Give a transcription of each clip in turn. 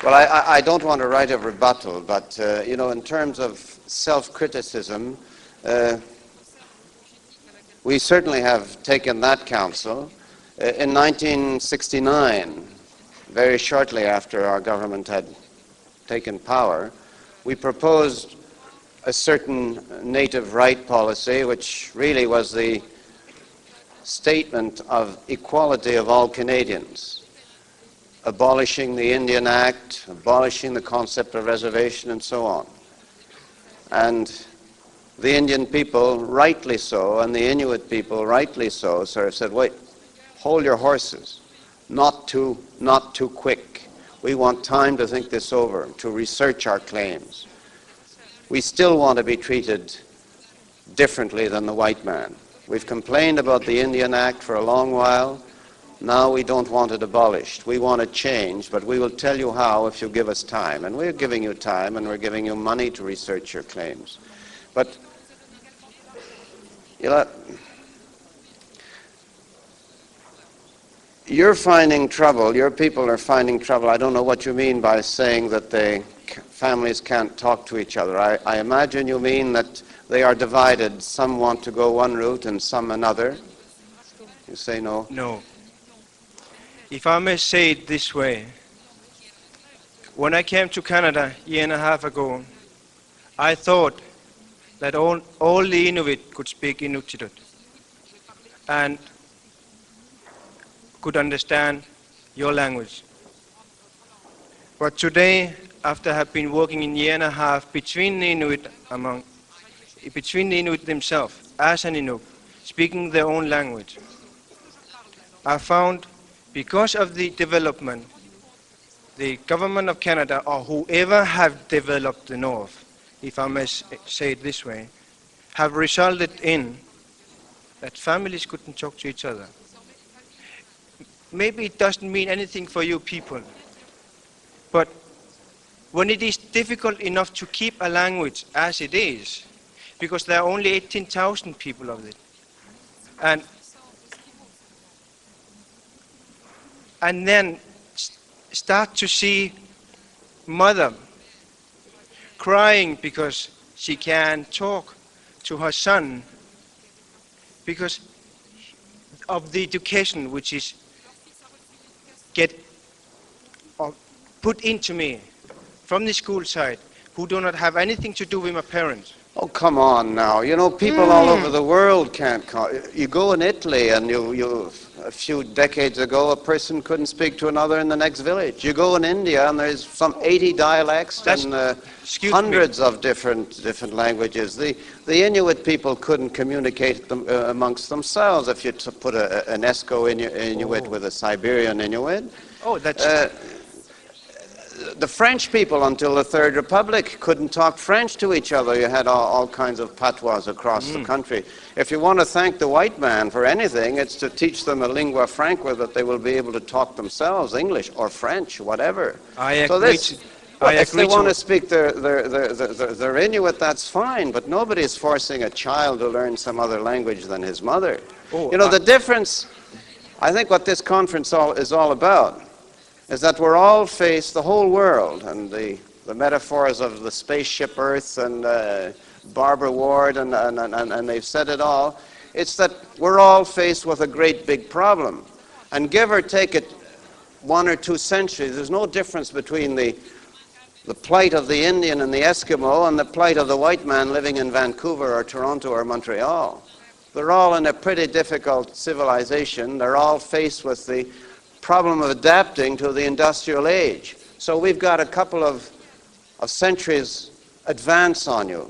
Well, I don't want to write a rebuttal, but, in terms of self-criticism, we certainly have taken that counsel. In 1969, very shortly after our government had taken power, we proposed a certain native right policy, which really was the statement of equality of all Canadians, abolishing the Indian Act, abolishing the concept of reservation, and so on. And the Indian people, rightly so, and the Inuit people, rightly so, sort of said, wait, hold your horses, not too quick. We want time to think this over, to research our claims. We still want to be treated differently than the white man. We've complained about the Indian Act for a long while. Now we don't want it abolished. We want it changed, but we will tell you how if you give us time. And we're giving you time, and we're giving you money to research your claims. But, you're finding trouble, your people are finding trouble. I don't know what you mean by saying that families can't talk to each other. I imagine you mean that they are divided. Some want to go one route and some another. You say no? No. If I may say it this way, when I came to Canada a year and a half ago, I thought that all the Inuit could speak Inuktitut and could understand your language. But today, after I have been working in a year and a half between the Inuit themselves, as an Inuk, speaking their own language, I found because of the development, the government of Canada, or whoever have developed the North, if I may say it this way, have resulted in that families couldn't talk to each other. Maybe it doesn't mean anything for you people, but when it is difficult enough to keep a language as it is, because there are only 18,000 people of it, and then start to see mother crying because she can't talk to her son because of the education which is put into me from the school side, who do not have anything to do with my parents. Oh, come on now. People all over the world can't you go in Italy, and a few decades ago, a person couldn't speak to another in the next village. You go in India, and there's some 80 dialects and hundreds of different languages. The Inuit people couldn't communicate amongst themselves if you put an Esco Inuit with a Siberian Inuit. Oh, that's... The French people, until the Third Republic, couldn't talk French to each other. You had all kinds of patois across the country. If you want to thank the white man for anything, it's to teach them a lingua franca that they will be able to talk themselves, English or French, whatever. If they want to speak their Inuit, that's fine, but nobody's forcing a child to learn some other language than his mother. The difference, I think what this conference is all about, is that we're all faced, the whole world, and the metaphors of the spaceship Earth and Barbara Ward, and they've said it all. It's that we're all faced with a great big problem. And give or take it 1 or 2 centuries, there's no difference between the plight of the Indian and the Eskimo and the plight of the white man living in Vancouver or Toronto or Montreal. They're all in a pretty difficult civilization. They're all faced with the problem of adapting to the industrial age. So we've got a couple of centuries advance on you.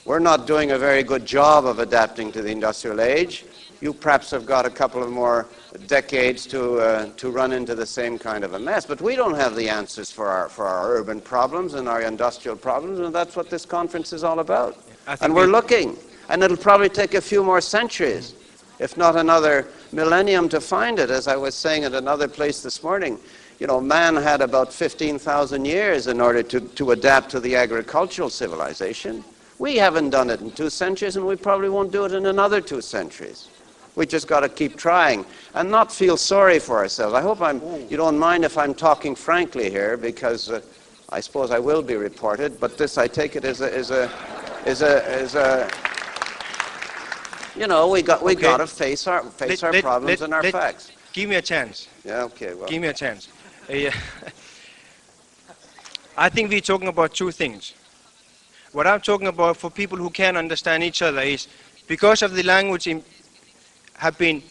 We're not doing a very good job of adapting to the industrial age. You perhaps have got a couple of more decades to run into the same kind of a mess. But we don't have the answers for our urban problems and our industrial problems, and that's what this conference is all about. And we're looking, and it'll probably take a few more centuries, if not another millennium, to find it. As I was saying at another place this morning, man had about 15,000 years in order to adapt to the agricultural civilization. We haven't done it in 2 centuries, and we probably won't do it in another 2 centuries. We just got to keep trying and not feel sorry for ourselves. I hope you don't mind if I'm talking frankly here, because I suppose I will be reported, but this, I take it, is a you know, we got to face our problems and our facts. Give me a chance. Yeah, okay, well. Give me a chance. I think we're talking about two things. What I'm talking about for people who can understand each other is, because of the language have been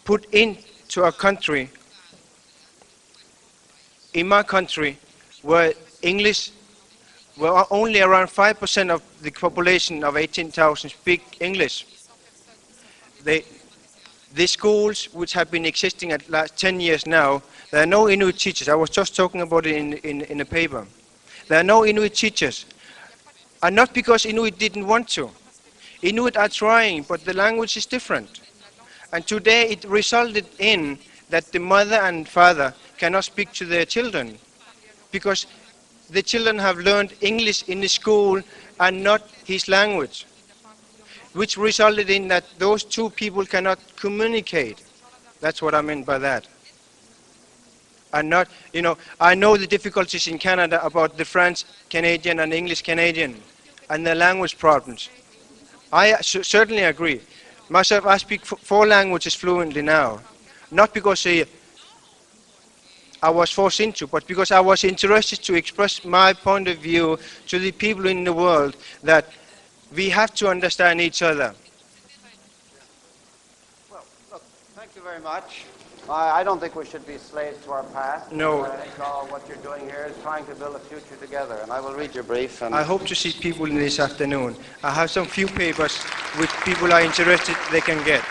put into a country, in my country, where English, where only around 5% of the population of 18,000 speak English. The schools which have been existing at last 10 years now, there are no Inuit teachers. I was just talking about it in a paper. There are no Inuit teachers. And not because Inuit didn't want to. Inuit are trying, but the language is different. And today it resulted in that the mother and father cannot speak to their children, because the children have learned English in the school and not his language, which resulted in that those two people cannot communicate. That's what I meant by that. And not, you know, I know the difficulties in Canada about the French Canadian and English Canadian and the language problems. I certainly agree. Myself, I speak 4 languages fluently now. Not because I was forced into, but because I was interested to express my point of view to the people in the world, that we have to understand each other. Well, look, thank you very much. I don't think we should be slaves to our past. No. I think all what you're doing here is trying to build a future together. And I will read your brief. And I hope to see people in this afternoon. I have some few papers which people are interested they can get.